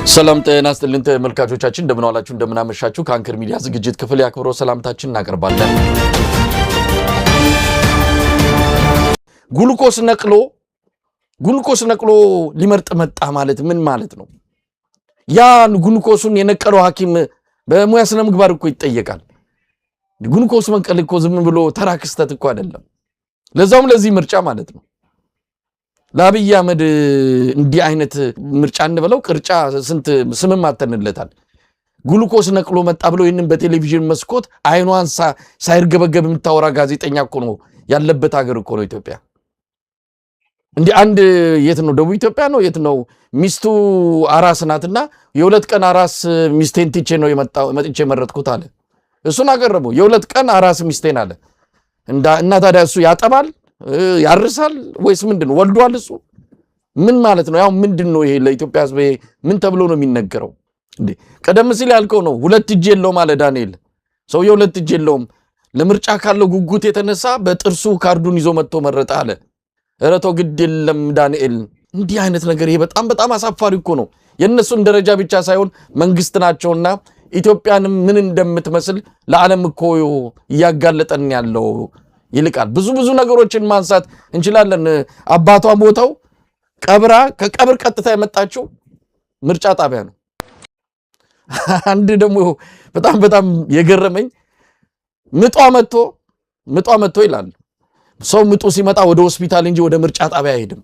ሰላም ጤና ይስጥልን ተመልካቾቻችን እንደምን ዋላችሁ እንደምን አመሻችሁ ከአንከር ሚዲያ ዝግጅት ክፍል ያክብሮ ሰላምታችን እናቀርባለን። ጉሉኮስ ነቅሎ ሊመርጥ መጣ ማለት ምን ማለት ነው? ያን ጉሉኮሱን የነቀለው ሐኪም በሙያ ስነ ምግባር እኮ ይጠየቃል። ጉሉኮስ መንቀል እኮ ዝም ብሎ ተራ ክስተት እኮ አይደለም። ለዛውም ለዚህ ምርጫ ማለት ነው። ለአብይ አህመድ እንዲህ አይነት ምርጫ እንበለው ቅርጫ ስንት ስምም አተንለታል። ጉሉኮስ ነቅሎ መጣ ብሎ ይሄንን በቴሌቪዥን መስኮት አይኗን ሳይርገበገብ የምታወራ ጋዜጠኛ እኮ ነው ያለበት ሀገር እኮ ነው ኢትዮጵያ። እንዲህ አንድ የት ነው ደቡብ ኢትዮጵያ ነው የት ነው ሚስቱ አራስ ናትና የሁለት ቀን አራስ ሚስቴን ትቼ ነው መጥቼ መረጥኩት አለ። እሱን አቀረበው የሁለት ቀን አራስ ሚስቴን አለ። እና ታዲያ እሱ ያጠባል ያርሳል ወይስ ምንድነው? ወልዷል እሱ ምን ማለት ነው? ያው ምንድነው ይሄ ለኢትዮጵያ ሕዝብ ምን ተብሎ ነው የሚነገረው እንዴ? ቀደም ሲል ያልከው ነው ሁለት እጅ የለውም አለ ዳንኤል። ሰውየው ሁለት እጅ የለውም ለምርጫ ካለው ጉጉት የተነሳ በጥርሱ ካርዱን ይዞ መጥቶ መረጠ አለ። እረቶ ግድ የለም ዳንኤል። እንዲህ አይነት ነገር ይሄ በጣም አሳፋሪ እኮ ነው። የነሱን ደረጃ ብቻ ሳይሆን መንግስት ናቸውና ኢትዮጵያንም ምን እንደምትመስል ለዓለም እኮ እያጋለጠን ያለው ይልቃል። ብዙ ነገሮችን ማንሳት እንችላለን። አባቷ ሞተው ቀብራ ከቀብር ቀጥታ የመጣችው ምርጫ ጣቢያ ነው። አንድ ደግሞ በጣም የገረመኝ ምጧ መጥቶ ይላል። ሰው ምጡ ሲመጣ ወደ ሆስፒታል እንጂ ወደ ምርጫ ጣቢያ አይሄድም።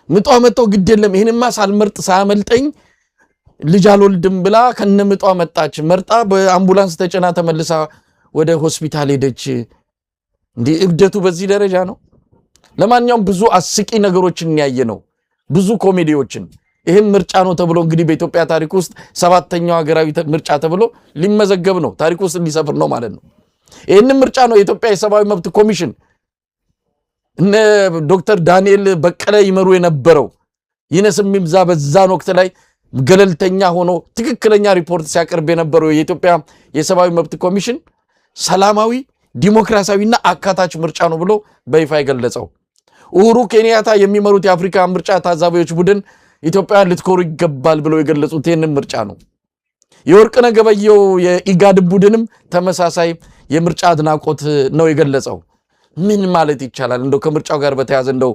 ምጧ መጥቶ ግድ የለም ይሄንማ ሳልመርጥ ሳያመልጠኝ ልጅ አልወልድም ብላ ከነምጧ መጣች። መርጣ በአምቡላንስ ተጭና ተመልሳ ወደ ሆስፒታል ሄደች። እንዴ እብደቱ በዚህ ደረጃ ነው። ለማንኛውም ብዙ አስቂ ነገሮችን ያየ ነው፣ ብዙ ኮሜዲዎችን። ይሄም ምርጫ ነው ተብሎ እንግዲህ በኢትዮጵያ ታሪክ ውስጥ 7ኛው ሀገራዊ ምርጫ ተብሎ ሊመዘገብ ነው፣ ታሪክ ውስጥ ሊሰፍር ነው ማለት ነው። ይሄንን ምርጫ ነው የኢትዮጵያ የሰብአዊ መብት ኮሚሽን እነ ዶክተር ዳንኤል በቀለ ይመሩ የነበረው። ይነስም ይብዛ በዛን ወቅት ላይ ገለልተኛ ሆኖ ትክክለኛ ሪፖርት ሲያቀርብ የነበረው የኢትዮጵያ የሰብአዊ መብት ኮሚሽን ሰላማዊ ዲሞክራሲያዊና አካታች ምርጫ ነው ብሎ በይፋ የገለጸው። ኡሁሩ ኬንያታ የሚመሩት የአፍሪካ ምርጫ ታዛቢዎች ቡድን ኢትዮጵያን ልትኮሩ ይገባል ብለው የገለጹት ይህንን ምርጫ ነው። የወርቅነህ ገበየሁ የኢጋድ ቡድንም ተመሳሳይ የምርጫ አድናቆት ነው የገለጸው። ምን ማለት ይቻላል? እንደው ከምርጫው ጋር በተያያዘ እንደው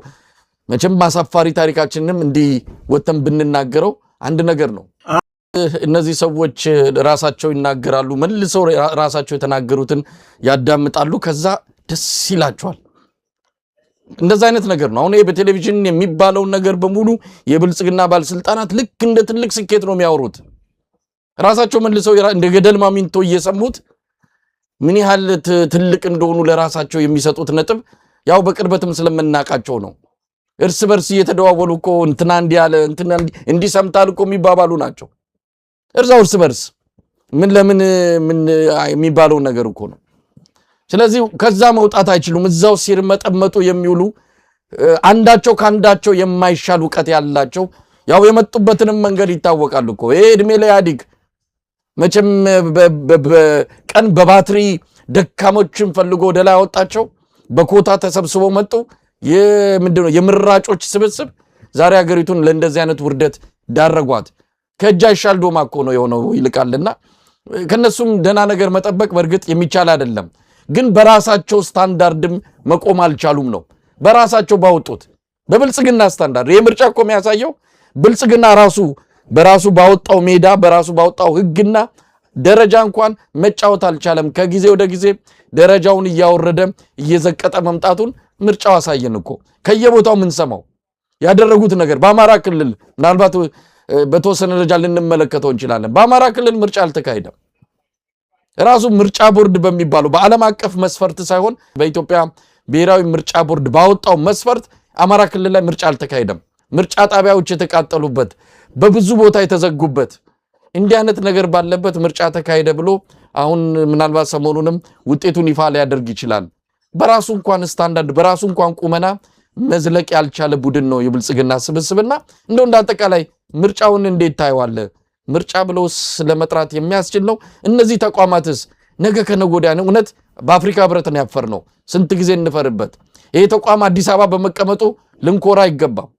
መቼም ማሳፋሪ ታሪካችንንም እንዲህ ወተን ብንናገረው አንድ ነገር ነው። እነዚህ ሰዎች ራሳቸው ይናገራሉ፣ መልሰው ራሳቸው የተናገሩትን ያዳምጣሉ፣ ከዛ ደስ ይላቸዋል። እንደዛ አይነት ነገር ነው። አሁን በቴሌቪዥን የሚባለውን ነገር በሙሉ የብልጽግና ባለስልጣናት ልክ እንደ ትልቅ ስኬት ነው የሚያወሩት። ራሳቸው መልሰው እንደ ገደል ማሚንቶ እየሰሙት ምን ያህል ትልቅ እንደሆኑ ለራሳቸው የሚሰጡት ነጥብ ያው በቅርበትም ስለምናቃቸው ነው። እርስ በርስ እየተደዋወሉ እኮ እንትና እንዲያለ እንትና እንዲሰምታል እኮ የሚባባሉ ናቸው። እርስ በርስ ምን የሚባለው ነገር እኮ ነው። ስለዚህ ከዛ መውጣት አይችሉም። እዛው ሲርመጠመጡ የሚውሉ አንዳቸው ካንዳቸው የማይሻል ዕውቀት ያላቸው ያው የመጡበትንም መንገድ ይታወቃል እኮ። ይሄ እድሜ ላይ ያድግ መቼም በቀን በባትሪ ደካሞችን ፈልጎ ወደ ላይ አወጣቸው። በኮታ ተሰብስበው መጡ። ምንድነው የምራጮች ስብስብ ዛሬ ሀገሪቱን ለእንደዚህ አይነት ውርደት ዳረጓት። ከእጅ አይሻል ዶማ እኮ ነው የሆነው ይልቃልና ከነሱም ደህና ነገር መጠበቅ በእርግጥ የሚቻል አይደለም። ግን በራሳቸው ስታንዳርድም መቆም አልቻሉም ነው። በራሳቸው ባወጡት በብልጽግና ስታንዳርድ የምርጫ እኮ የሚያሳየው ብልጽግና በራሱ ባወጣው ሜዳ በራሱ ባወጣው ህግና ደረጃ እንኳን መጫወት አልቻለም። ከጊዜ ወደ ጊዜ ደረጃውን እያወረደ እየዘቀጠ መምጣቱን ምርጫው አሳየን እኮ። ከየቦታው ምን ሰማው ያደረጉት ነገር በአማራ ክልል ምናልባት በተወሰነ ደረጃ ልንመለከተው እንችላለን። በአማራ ክልል ምርጫ አልተካሄደም። ራሱ ምርጫ ቦርድ በሚባለው በዓለም አቀፍ መስፈርት ሳይሆን በኢትዮጵያ ብሔራዊ ምርጫ ቦርድ ባወጣው መስፈርት አማራ ክልል ላይ ምርጫ አልተካሄደም። ምርጫ ጣቢያዎች የተቃጠሉበት፣ በብዙ ቦታ የተዘጉበት እንዲህ አይነት ነገር ባለበት ምርጫ ተካሄደ ብሎ አሁን ምናልባት ሰሞኑንም ውጤቱን ይፋ ሊያደርግ ይችላል። በራሱ እንኳን ስታንዳርድ በራሱ እንኳን ቁመና መዝለቅ ያልቻለ ቡድን ነው የብልጽግና ስብስብና እንደው እንዳጠቃላይ ምርጫውን እንዴት ታየዋለ? ምርጫ ብለውስ ለመጥራት የሚያስችል ነው? እነዚህ ተቋማትስ ነገ ከነገ ወዲያ ነው እውነት በአፍሪካ ህብረት ነው ያፈርነው? ስንት ጊዜ እንፈርበት። ይሄ ተቋም አዲስ አበባ በመቀመጡ ልንኮራ አይገባም።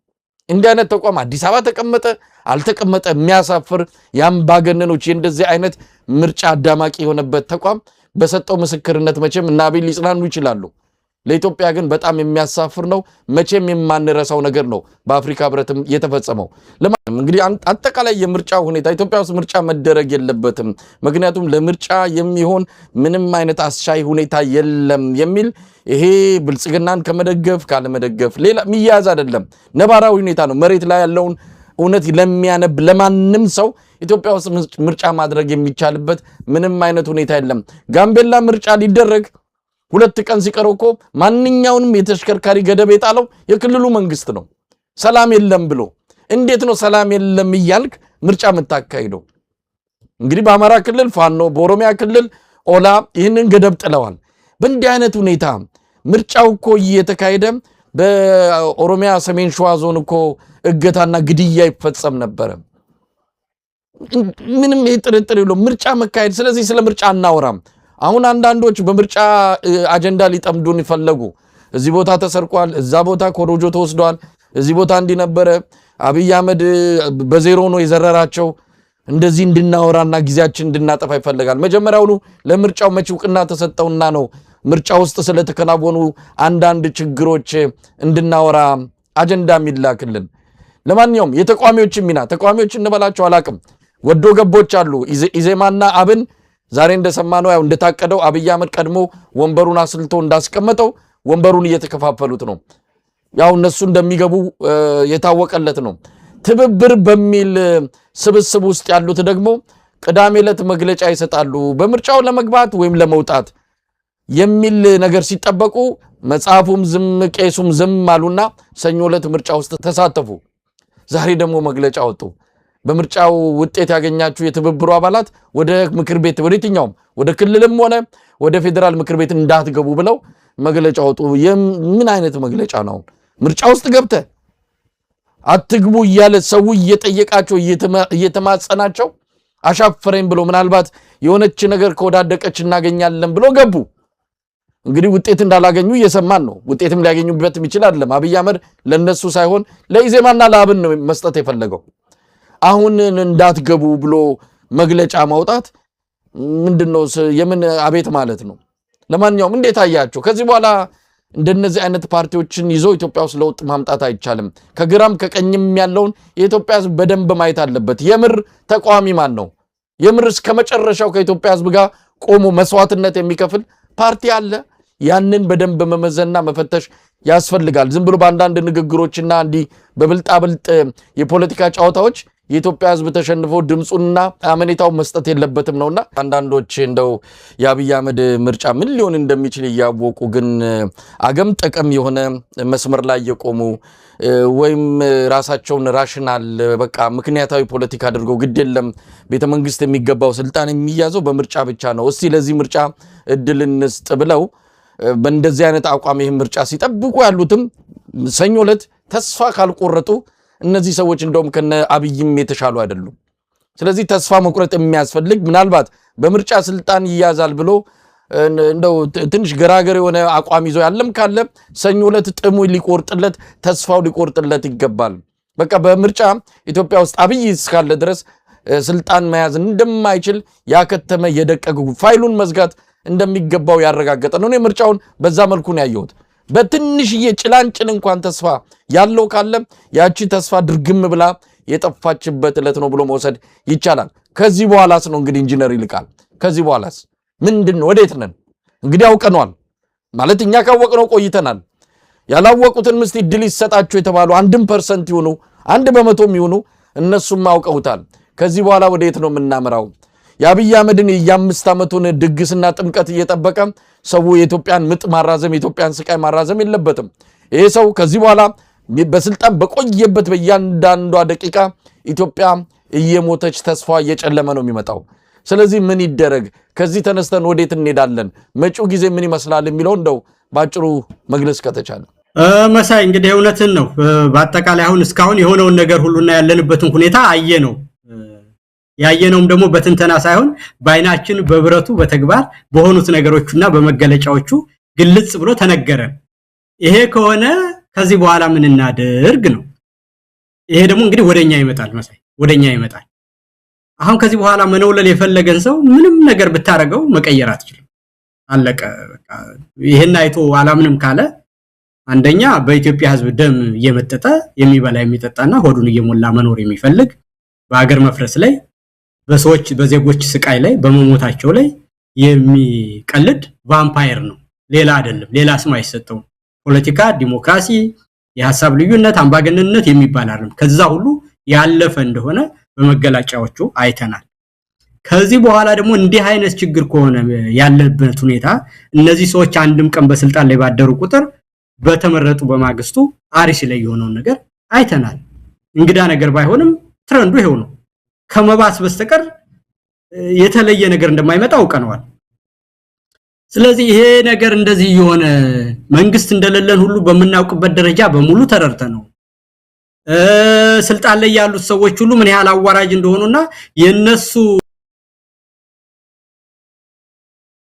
እንዲህ አይነት ተቋም አዲስ አበባ ተቀመጠ አልተቀመጠ የሚያሳፍር ያምባገነኖች እንደዚህ አይነት ምርጫ አዳማቂ የሆነበት ተቋም በሰጠው ምስክርነት መቼም እና አብይ ሊጽናኑ ይችላሉ። ለኢትዮጵያ ግን በጣም የሚያሳፍር ነው። መቼም የማንረሳው ነገር ነው በአፍሪካ ህብረትም የተፈጸመው። ለማንም እንግዲህ አጠቃላይ የምርጫ ሁኔታ ኢትዮጵያ ውስጥ ምርጫ መደረግ የለበትም ምክንያቱም ለምርጫ የሚሆን ምንም አይነት አስቻይ ሁኔታ የለም የሚል ይሄ ብልጽግናን ከመደገፍ ካለመደገፍ ሌላ የሚያዝ አይደለም። ነባራዊ ሁኔታ ነው። መሬት ላይ ያለውን እውነት ለሚያነብ ለማንም ሰው ኢትዮጵያ ውስጥ ምርጫ ማድረግ የሚቻልበት ምንም አይነት ሁኔታ የለም። ጋምቤላ ምርጫ ሊደረግ 2 ቀን ሲቀረው እኮ ማንኛውንም የተሽከርካሪ ገደብ የጣለው የክልሉ መንግስት ነው። ሰላም የለም ብሎ እንዴት ነው ሰላም የለም እያልክ ምርጫ የምታካሂደው? እንግዲህ በአማራ ክልል ፋኖ፣ በኦሮሚያ ክልል ኦላ ይህንን ገደብ ጥለዋል። በእንዲህ አይነት ሁኔታ ምርጫው እኮ እየተካሄደ በኦሮሚያ ሰሜን ሸዋ ዞን እኮ እገታና ግድያ ይፈጸም ነበር። ምንም ጥርጥር የለውም ምርጫ መካሄድ። ስለዚህ ስለ ምርጫ አናወራም። አሁን አንዳንዶች በምርጫ አጀንዳ ሊጠምዱን ይፈለጉ። እዚህ ቦታ ተሰርቋል፣ እዛ ቦታ ኮሮጆ ተወስዷል፣ እዚህ ቦታ እንዲነበረ አብይ አህመድ በዜሮ ነው የዘረራቸው እንደዚህ እንድናወራና ጊዜያችን እንድናጠፋ ይፈልጋል። መጀመሪያውኑ ለምርጫው መቼ ዕውቅና ተሰጠውና ነው ምርጫ ውስጥ ስለተከናወኑ አንዳንድ ችግሮች እንድናወራ አጀንዳ የሚላክልን። ለማንኛውም የተቋሚዎች ሚና ተቋሚዎች እንበላቸው አላቅም ወዶ ገቦች አሉ። ኢዜማና አብን ዛሬ እንደሰማነው ያው እንደታቀደው አብይ አህመድ ቀድሞ ወንበሩን አስልቶ እንዳስቀመጠው ወንበሩን እየተከፋፈሉት ነው። ያው እነሱ እንደሚገቡ የታወቀለት ነው። ትብብር በሚል ስብስብ ውስጥ ያሉት ደግሞ ቅዳሜ ዕለት መግለጫ ይሰጣሉ በምርጫው ለመግባት ወይም ለመውጣት የሚል ነገር ሲጠበቁ መጽሐፉም ዝም ቄሱም ዝም አሉና ሰኞ ዕለት ምርጫ ውስጥ ተሳተፉ። ዛሬ ደግሞ መግለጫ ወጡ። በምርጫው ውጤት ያገኛችሁ የትብብሩ አባላት ወደ ምክር ቤት ወደየትኛውም ወደ ክልልም ሆነ ወደ ፌደራል ምክር ቤት እንዳትገቡ ብለው መግለጫ ወጡ። ምን አይነት መግለጫ ነው? ምርጫ ውስጥ ገብተ አትግቡ እያለ ሰው እየጠየቃቸው እየተማጸናቸው አሻፈረኝ ብሎ ምናልባት የሆነች ነገር ከወዳደቀች እናገኛለን ብሎ ገቡ። እንግዲህ ውጤት እንዳላገኙ እየሰማን ነው። ውጤትም ሊያገኙበት ይችላል አይደለም። አብይ አህመድ ለነሱ ሳይሆን ለኢዜማና ለአብን ነው መስጠት የፈለገው። አሁን እንዳትገቡ ብሎ መግለጫ ማውጣት ምንድነው? የምን አቤት ማለት ነው? ለማንኛውም እንዴት አያችሁ? ከዚህ በኋላ እንደነዚህ አይነት ፓርቲዎችን ይዞ ኢትዮጵያ ውስጥ ለውጥ ማምጣት አይቻልም። ከግራም ከቀኝም ያለውን የኢትዮጵያ ሕዝብ በደንብ ማየት አለበት። የምር ተቋሚ ማን ነው? የምር እስከ መጨረሻው ከኢትዮጵያ ሕዝብ ጋር ቆሞ መስዋዕትነት የሚከፍል ፓርቲ አለ? ያንን በደንብ መመዘንና መፈተሽ ያስፈልጋል። ዝም ብሎ በአንዳንድ ንግግሮችና እንዲህ በብልጣብልጥ የፖለቲካ ጨዋታዎች የኢትዮጵያ ሕዝብ ተሸንፎ ድምጹና አመኔታው መስጠት የለበትም ነውና አንዳንዶች እንደው የአብይ አህመድ ምርጫ ምን ሊሆን እንደሚችል ያወቁ ግን አገም ጠቀም የሆነ መስመር ላይ የቆሙ ወይም ራሳቸውን ራሽናል በቃ ምክንያታዊ ፖለቲካ አድርገው ግድ የለም ቤተ መንግስት የሚገባው ስልጣን የሚያዘው በምርጫ ብቻ ነው፣ እስቲ ለዚህ ምርጫ እድል እንስጥ ብለው በእንደዚህ አይነት አቋም ይሄን ምርጫ ሲጠብቁ ያሉትም ሰኞ ዕለት ተስፋ ካልቆረጡ እነዚህ ሰዎች እንደውም ከነ አብይም የተሻሉ አይደሉም። ስለዚህ ተስፋ መቁረጥ የሚያስፈልግ ምናልባት በምርጫ ስልጣን ይያዛል ብሎ እንደው ትንሽ ገራገር የሆነ አቋም ይዞ ያለም ካለ ሰኞ ዕለት ጥሙ ሊቆርጥለት ተስፋው ሊቆርጥለት ይገባል። በቃ በምርጫ ኢትዮጵያ ውስጥ አብይ እስካለ ድረስ ስልጣን መያዝ እንደማይችል ያከተመ የደቀቀ ፋይሉን መዝጋት እንደሚገባው ያረጋገጠ ነው። እኔ ምርጫውን በዛ መልኩ ነው ያየሁት። በትንሽዬ ጭላንጭል እንኳን ተስፋ ያለው ካለ ያቺ ተስፋ ድርግም ብላ የጠፋችበት ዕለት ነው ብሎ መውሰድ ይቻላል። ከዚህ በኋላስ ነው እንግዲህ ኢንጂነር ይልቃል ከዚህ በኋላስ ምንድነው? ወዴት ነን? እንግዲህ አውቀናል ማለት እኛ ካወቅነው ቆይተናል። ያላወቁትን ምስቲ ድል ይሰጣቸው የተባሉ 1% ይሁኑ 1% ይሁኑ እነሱም አውቀውታል። ከዚህ በኋላ ወዴት ነው የምናመራው? የአብይ አህመድን የ5 ዓመቱን ድግስና ጥምቀት እየጠበቀ ሰው የኢትዮጵያን ምጥ ማራዘም የኢትዮጵያን ስቃይ ማራዘም የለበትም። ይሄ ሰው ከዚህ በኋላ በስልጣን በቆየበት በእያንዳንዷ ደቂቃ ኢትዮጵያ እየሞተች ተስፋ እየጨለመ ነው የሚመጣው። ስለዚህ ምን ይደረግ? ከዚህ ተነስተን ወዴት እንሄዳለን? መጪው ጊዜ ምን ይመስላል የሚለው እንደው ባጭሩ መግለጽ ከተቻለ። መሳይ እንግዲህ እውነትን ነው። በአጠቃላይ አሁን እስካሁን የሆነውን ነገር ሁሉና ያለንበትን ሁኔታ አየነው። ያየነውም ደግሞ በትንተና ሳይሆን በአይናችን በብረቱ በተግባር በሆኑት ነገሮችና በመገለጫዎቹ ግልጽ ብሎ ተነገረን። ይሄ ከሆነ ከዚህ በኋላ ምን እናድርግ ነው። ይሄ ደግሞ እንግዲህ ወደኛ ይመጣል መሳይ ወደኛ ይመጣል። አሁን ከዚህ በኋላ መነውለል የፈለገን ሰው ምንም ነገር ብታረገው መቀየር አትችልም። አለቀ በቃ። ይሄን አይቶ አላምንም ካለ አንደኛ በኢትዮጵያ ህዝብ ደም እየመጠጠ የሚበላ የሚጠጣና ሆዱን እየሞላ መኖር የሚፈልግ በአገር መፍረስ ላይ በሰዎች በዜጎች ስቃይ ላይ በመሞታቸው ላይ የሚቀልድ ቫምፓየር ነው። ሌላ አይደለም። ሌላ ስም አይሰጠው። ፖለቲካ፣ ዲሞክራሲ፣ የሐሳብ ልዩነት፣ አምባገነንነት የሚባል አይደለም። ከዛ ሁሉ ያለፈ እንደሆነ በመገለጫዎቹ አይተናል። ከዚህ በኋላ ደግሞ እንዲህ አይነት ችግር ከሆነ ያለበት ሁኔታ እነዚህ ሰዎች አንድም ቀን በስልጣን ላይ ባደሩ ቁጥር በተመረጡ በማግስቱ አርሲ ላይ የሆነውን ነገር አይተናል። እንግዳ ነገር ባይሆንም ትረንዱ ይሄው ነው። ከመባስ በስተቀር የተለየ ነገር እንደማይመጣ አውቀነዋል። ስለዚህ ይሄ ነገር እንደዚህ የሆነ መንግስት እንደሌለን ሁሉ በመናውቅበት ደረጃ በሙሉ ተረድተነው ስልጣን ላይ ያሉት ሰዎች ሁሉ ምን ያህል አዋራጅ እንደሆኑና የነሱ